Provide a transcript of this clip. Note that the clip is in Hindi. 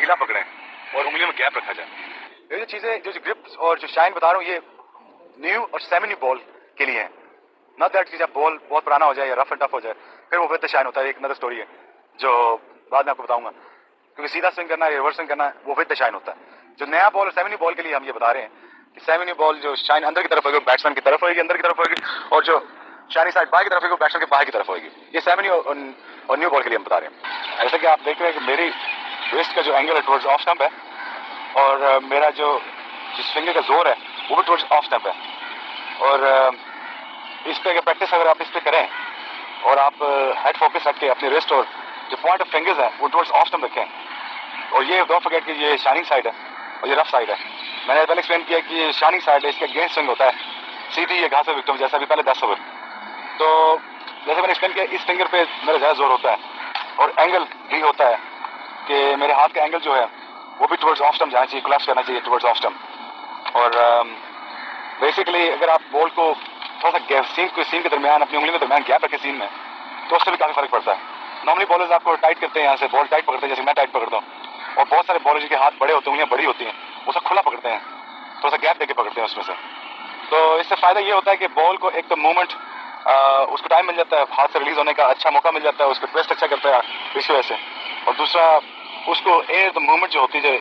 सीधा पकड़ें और उंगलियों में गैप रखा जाए। ये जो चीज़ें जो ग्रिप और जो शाइन बता रहा हूँ ये न्यू और सेमी न्यू बॉल के लिए है। नॉट दैट कि जब बॉल बहुत पुराना हो जाए या रफ एंड टफ हो जाए फिर वो विद द शाइन होता है। एक अनदर स्टोरी है जो बाद में आपको बताऊंगा, क्योंकि सीधा स्विंग करना है रिवर्स स्विंग करना है वो विद द शाइन होता है। जो नया बॉल और सेमी न्यू बॉल के लिए हम ये बता रहे हैं कि सेमी न्यू बॉल जो शाइन अंदर की तरफ होगी बैट्समैन की तरफ होगी, अंदर की तरफ होगी, और जो शाइनी साइड बाहर की तरफ होगी बैट्समैन के बाहर की तरफ होगी। ये सेमी न्यू और न्यू बॉल के लिए हम बता रहे हैं। जैसे कि आप देख रहे हैं कि मेरी वेस्ट का जो एंगल है टुवर्ड्स ऑफ स्टंप है और मेरा जो स्विंग का जोर है वो भी टुवर्ड्स ऑफ स्टंप है। और इस पे प्रैक्टिस अगर आप इस पे करें और आप हेड फोकस रख के अपने रिस्ट और जो पॉइंट ऑफ फिंगर्स है वो टुवर्ड्स ऑफ स्टंप रखें। और ये डोंट फॉरगेट कि ये शाइनिंग साइड है और ये रफ साइड है। मैंने पहले एक्सप्लेन किया कि ये शाइनिंग साइड है, इसके अगेंस्ट स्विंग होता है, सीधी ये घास पे विकेट जैसा भी पहले 10 ओवर। तो जैसे मैंने एक्सप्लेन किया इस फिंगर पे मेरा ज़्यादा जोर होता है और एंगल भी होता है कि मेरे हाथ का एंगल जो है वो भी टुवर्ड्स ऑफ स्टंप जाना चाहिए, कोलैप्स करना चाहिए टुवर्ड्स ऑफ स्टंप। और बेसिकली अगर आप बॉल को थोड़ा सा सीन के दरमियान अपनी उंगली के दरमियान गैप रखें सीन में तो उससे भी काफ़ी फर्क पड़ता है। नॉर्मली बॉलर्स आपको टाइट करते हैं, यहाँ से बॉल टाइट पकड़ते हैं जैसे मैं टाइट पकड़ता हूँ, और बहुत सारे बॉलर जिनके हाथ बड़े होते हैं, उंगलियाँ बड़ी होती हैं, वो सब खुला पकड़ते हैं, थोड़ा सा गैप देके पकड़ते हैं उसमें से। तो इससे फ़ायदा ये होता है कि बॉल को एक तो मूवमेंट उसको टाइम मिल जाता है, हाथ से रिलीज होने का अच्छा मौका मिल जाता है, उसको ट्विस्ट अच्छा करता है इस वजह से। और दूसरा उसको एयर मूवमेंट जो होती है